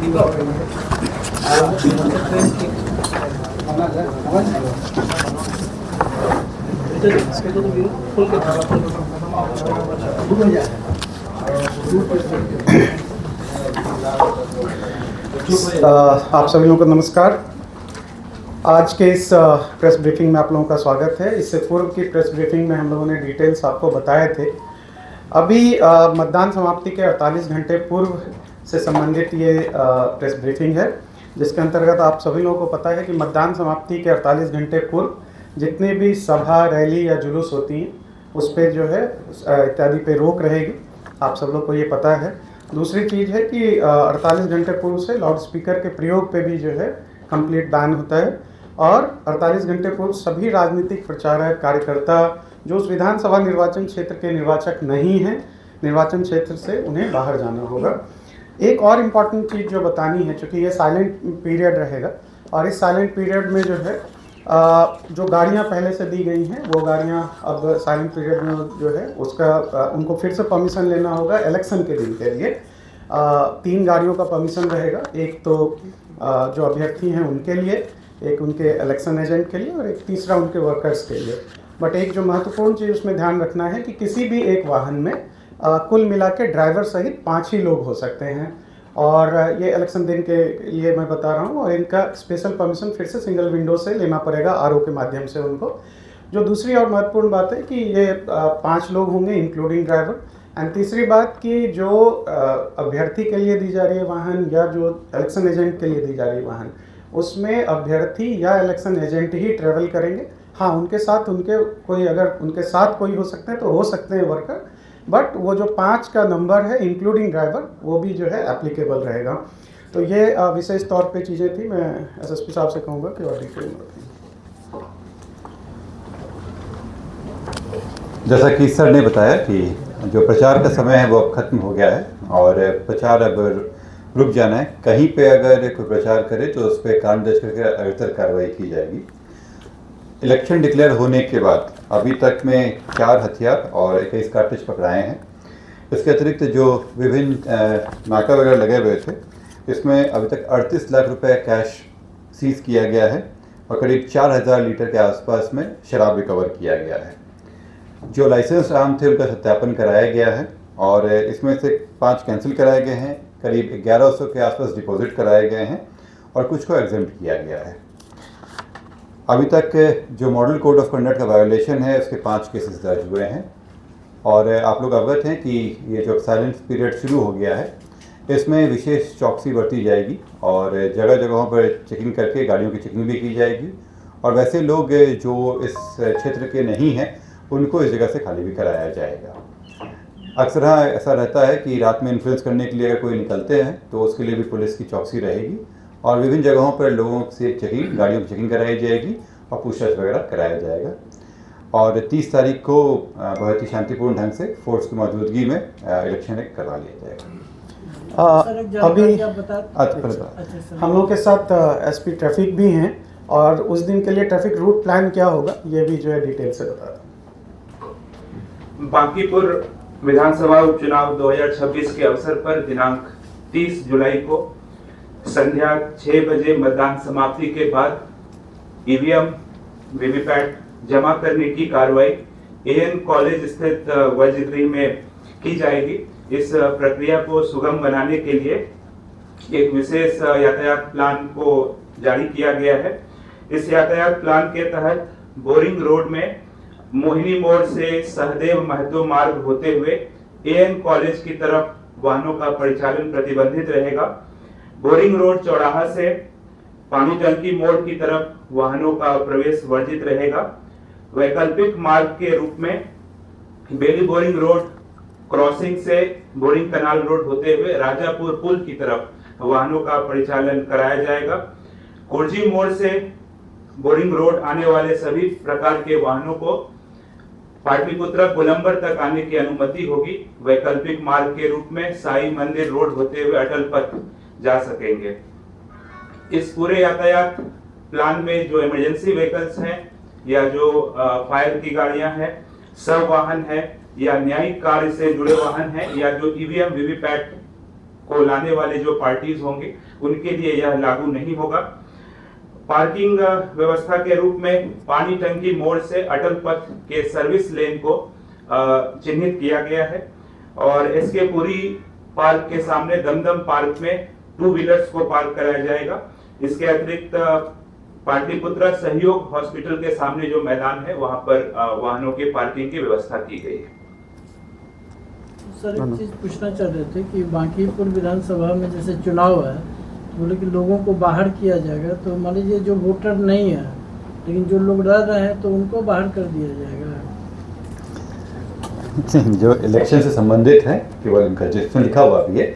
आप सभी लोगों को नमस्कार। आज के इस प्रेस ब्रीफिंग में आप लोगों का स्वागत है। इससे पूर्व की प्रेस ब्रीफिंग में हम लोगों ने डिटेल्स आपको बताए थे। अभी मतदान समाप्ति के 48 घंटे पूर्व से संबंधित ये प्रेस ब्रीफिंग है, जिसके अंतर्गत आप सभी लोगों को पता है कि मतदान समाप्ति के 48 घंटे पूर्व जितनी भी सभा, रैली या जुलूस होती हैं उस पर जो है इत्यादि पे रोक रहेगी। आप सब लोग को ये पता है। दूसरी चीज़ है कि 48 घंटे पूर्व से लाउड स्पीकर के प्रयोग पे भी जो है कंप्लीट बैन होता है, और 48 घंटे पूर्व सभी राजनीतिक प्रचारक, कार्यकर्ता जो उस विधानसभा निर्वाचन क्षेत्र के निर्वाचक नहीं हैं, निर्वाचन क्षेत्र से उन्हें बाहर जाना होगा। एक और इम्पॉर्टेंट चीज़ जो बतानी है, चूँकि ये साइलेंट पीरियड रहेगा और इस साइलेंट पीरियड में जो है जो गाड़ियाँ पहले से दी गई हैं वो गाड़ियाँ अब साइलेंट पीरियड में जो है उसका उनको फिर से परमिशन लेना होगा इलेक्शन के दिन के लिए। 3 गाड़ियों का परमिशन रहेगा, एक तो जो अभ्यर्थी हैं उनके लिए, एक उनके इलेक्शन एजेंट के लिए और एक तीसरा उनके वर्कर्स के लिए। बट एक जो महत्वपूर्ण चीज़ उसमें ध्यान रखना है कि किसी भी एक वाहन में कुल मिला के ड्राइवर सहित 5 ही लोग हो सकते हैं, और ये इलेक्शन दिन के लिए मैं बता रहा हूँ। और इनका स्पेशल परमिशन फिर से सिंगल विंडो से लेना पड़ेगा, आरओ के माध्यम से उनको। जो दूसरी और महत्वपूर्ण बात है कि ये 5 लोग होंगे इंक्लूडिंग ड्राइवर। एंड तीसरी बात कि जो अभ्यर्थी के लिए दी जा रही है वाहन या जो इलेक्शन एजेंट के लिए दी जा रही है वाहन, उसमें अभ्यर्थी या इलेक्शन एजेंट ही ट्रेवल करेंगे। हाँ, उनके साथ अगर उनके साथ कोई हो सकते हैं तो हो सकते हैं वर्कर, बट वो जो 5 का नंबर है इंक्लूडिंग ड्राइवर वो भी जो है एप्लीकेबल रहेगा। तो ये विशेष तौर पे चीज़ें थी। मैं एसएसपी साहब से कहूँगा कि और डिटेल में बताएं। जैसा कि सर ने बताया कि जो प्रचार का समय है वो अब खत्म हो गया है और प्रचार अब रुक जाना है। कहीं पे अगर कोई प्रचार करे तो उस पर कान दर्ज करके अग्रतर कार्रवाई की जाएगी। इलेक्शन डिक्लेयर होने के बाद अभी तक में 4 हथियार और 21 कार्ट्रिज पकड़ाए हैं। इसके अतिरिक्त जो विभिन्न नाका वगैरह लगे हुए थे, इसमें अभी तक 38 लाख रुपए कैश सीज किया गया है और करीब 4000 लीटर के आसपास में शराब रिकवर किया गया है। जो लाइसेंस आम थे उनका सत्यापन कराया गया है और इसमें से 5 कैंसिल कराए गए हैं, करीब 1100 के आसपास डिपॉजिट कराए गए हैं और कुछ को एग्जेम्प्ट किया गया है। अभी तक जो मॉडल कोड ऑफ कंडक्ट का वायोलेशन है उसके 5 केसेस दर्ज हुए हैं और आप लोग अवगत हैं कि ये जो साइलेंस पीरियड शुरू हो गया है इसमें विशेष चौकसी बरती जाएगी और जगह जगहों पर चेकिंग करके गाड़ियों की चेकिंग भी की जाएगी और वैसे लोग जो इस क्षेत्र के नहीं हैं उनको इस जगह से खाली भी कराया जाएगा। अक्सर हाँ ऐसा रहता है कि रात में इन्फ्लुएंस करने के लिए अगर कोई निकलते हैं तो उसके लिए भी पुलिस की चौकसी रहेगी और विभिन्न जगहों पर लोगों से चेकिंग, गाड़ियों की चेकिंग कराई जाएगी और पूछताछ वगैरह कराया जाएगा। और 30 तारीख को बहुत ही शांतिपूर्ण ढंग से फोर्स की मौजूदगी में इलेक्शन करवा लिया जाएगा। अभी हम लोग के साथ एसपी ट्रैफिक भी हैं और उस दिन के लिए ट्रैफिक रूट प्लान क्या होगा ये भी जो है डिटेल से बता दूँ। बांकीपुर विधानसभा उपचुनाव 2026 के अवसर पर दिनांक 30 जुलाई को संध्या 6 बजे मतदान समाप्ति के बाद ईवीएम, वीवीपैट जमा करने की कार्रवाई एएन कॉलेज स्थित वज्रगृह में की जाएगी। इस प्रक्रिया को सुगम बनाने के लिए एक विशेष यातायात प्लान को जारी किया गया है। इस यातायात प्लान के तहत बोरिंग रोड में मोहिनी मोड़ से सहदेव महतो मार्ग होते हुए एएन कॉलेज की तरफ वाहनों का परिचालन प्रतिबंधित रहेगा। बोरिंग रोड चौराहा से पानी टंकी मोड़ की तरफ वाहनों का प्रवेश वर्जित रहेगा। वैकल्पिक मार्ग के रूप में बेली बोरिंग रोड क्रॉसिंग से बोरिंग कनाल रोड होते हुए राजापुर पुल की तरफ वाहनों का परिचालन कराया जाएगा। कुर्जी मोड़ से बोरिंग रोड आने वाले सभी प्रकार के वाहनों को पाटलिपुत्र गोलंबर तक आने की अनुमति होगी। वैकल्पिक मार्ग के रूप में साई मंदिर रोड होते हुए अटल पथ जा सकेंगे। इस पूरे यातायात प्लान में जो इमरजेंसी व्हीकल्स हैं या जो फायर की गाड़ियां हैं, सब वाहन है या न्यायिक कार्य से जुड़े वाहन हैं या जो ईवीएम वीवीपैट को लाने वाले जो पार्टीज होंगे उनके लिए यह लागू नहीं होगा। पार्किंग व्यवस्था के रूप में पानी टंकी मोड़ से अटल पथ के सर्विस लेन को चिन्हित किया गया है और एसके पुरी पार्क के सामने दमदम पार्क में 2 व्हीलर्स को पार्क कराया जाएगा। इसके अतिरिक्त पाटलिपुत्रा सहयोग हॉस्पिटल के सामने जो मैदान है वहां पर वाहनों के पार्किंग की व्यवस्था की गई है। सर एक चीज पूछना चाह रहे थे कि बांकीपुर विधानसभा में जैसे चुनाव है, बोले कि लोगों को बाहर किया जाएगा, तो मान लीजिए जो वोटर नहीं है लेकिन जो लोग रह रहे हैं तो उनको बाहर कर दिया जाएगा। जो इलेक्शन से संबंधित है केवल उनका जिसमें लिखा हुआ भी है,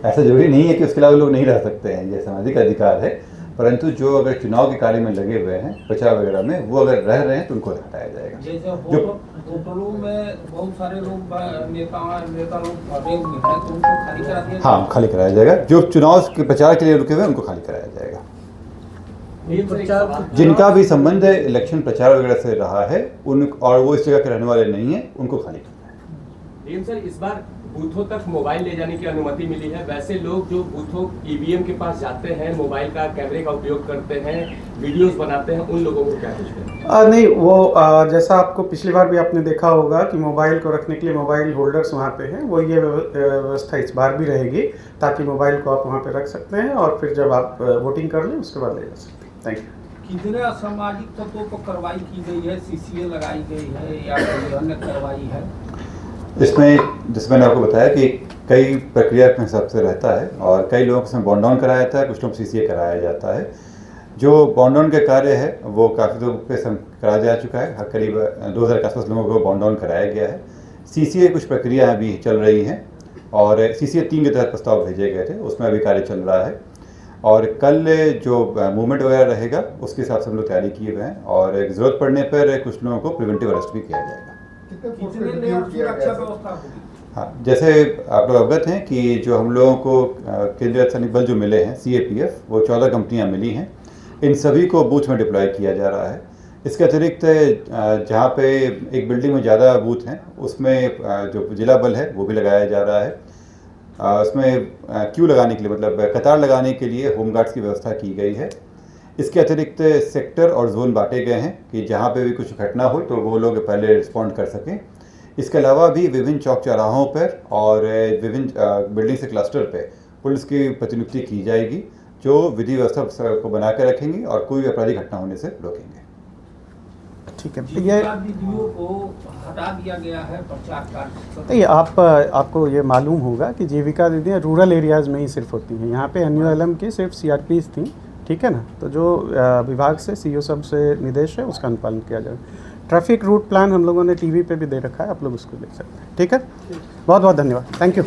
ऐसा जरूरी नहीं है कि उसके अलावा लोग नहीं रह सकते हैं, ये सामाजिक अधिकार है। परंतु जो अगर चुनाव के कार्य में लगे हुए हैं, प्रचार वगैरह में, वो अगर रह रहे हैं तो उनको हटाया जाएगा। जैसे होटलों में बहुत सारे लोग नेता लोग भरे हुए हैं तो उनको खाली करा दिया। हाँ, खाली कराया जाएगा। जो चुनाव के प्रचार के लिए रुके हुए हैं उनको खाली कराया जाएगा। जिनका भी संबंध इलेक्शन प्रचार वगैरह से रहा है उन और वो इस जगह के रहने वाले नहीं है, उनको खाली करना है। लेकिन सर इस बार बूथों तक मोबाइल ले जाने की अनुमति मिली है। वैसे लोग जो बूथों ईवीएम के पास जाते हैं, मोबाइल का कैमरे का उपयोग करते हैं, वीडियोस बनाते हैं, उन लोगों को क्या कुछ करें? नहीं, वो जैसा आपको पिछली बार भी आपने देखा होगा कि मोबाइल को रखने के लिए मोबाइल होल्डर्स वहाँ पे हैं, वो ये व्यवस्था इस बार भी रहेगी ताकि मोबाइल को आप वहाँ पे रख सकते हैं और फिर जब आप वोटिंग कर लें उसके बाद ले जा सकते हैं। Thank you. कितने असामाजिक तत्वों पर कार्रवाई की गई है, सीसीए लगाई गई है या कोई अन्य कार्रवाई है? इसमें जैसे मैंने आपको बताया कि कई प्रक्रिया के हिसाब से रहता है और कई लोगों को इसमें बॉन्ड डाउन कराया जाता है, कुछ लोग सीसीए कराया जाता है। जो बॉन्ड डाउन के कार्य है वो काफ़ी लोगों पे कराया जा चुका है, करीब 2000 के आसपास लोगों को बॉन्ड डाउन कराया गया है। सीसीए कुछ प्रक्रिया अभी चल रही हैं और सीसीए 3 के तहत प्रस्ताव भेजे गए थे, उसमें अभी कार्य चल रहा है और कल जो मूवमेंट वगैरह रहेगा उसके हिसाब से हम लोग तैयारी किए हुए हैं और ज़रूरत पड़ने पर कुछ लोगों को प्रिवेंटिव अरेस्ट भी किया जाएगा। कितने लेयर सुरक्षा व्यवस्था होगी? हाँ, जैसे आप लोग अवगत हैं कि जो हम लोगों को केंद्रीय अर्धसैनिक बल जो मिले हैं CAPF, वो 14 कंपनियां मिली हैं, इन सभी को बूथ में डिप्लॉय किया जा रहा है। इसके अतिरिक्त जहाँ पे एक बिल्डिंग में ज़्यादा बूथ हैं उसमें जो जिला बल है वो भी लगाया जा रहा है। उसमें क्यू लगाने के लिए, मतलब कतार लगाने के लिए होमगार्ड्स की व्यवस्था की गई है। इसके अतिरिक्त सेक्टर और जोन बांटे गए हैं कि जहाँ पे भी कुछ घटना हो तो वो लोग पहले रिस्पॉन्ड कर सकें। इसके अलावा भी विभिन्न चौक चौराहों पर और विभिन्न बिल्डिंग से क्लस्टर पे पुलिस की प्रतिनियुक्ति की जाएगी जो विधि व्यवस्था को बना कर रखेंगी और कोई आपराधिक घटना होने से रोकेंगे। ठीक है, जीविका दीदियों को हटा दिया गया है प्रचार कार्य। तो ये आपको ये मालूम होगा कि जीविका दीदियाँ रूरल एरियाज़ में ही सिर्फ होती हैं। यहाँ पे NULM की सिर्फ CRPs थी, ठीक है ना। तो जो विभाग से CO सब से निर्देश है उसका अनुपालन किया जाए। ट्रैफिक रूट प्लान हम लोगों ने TV पे भी दे रखा है, आप लोग उसको देख सकते हैं। ठीक है, बहुत बहुत धन्यवाद, थैंक यू।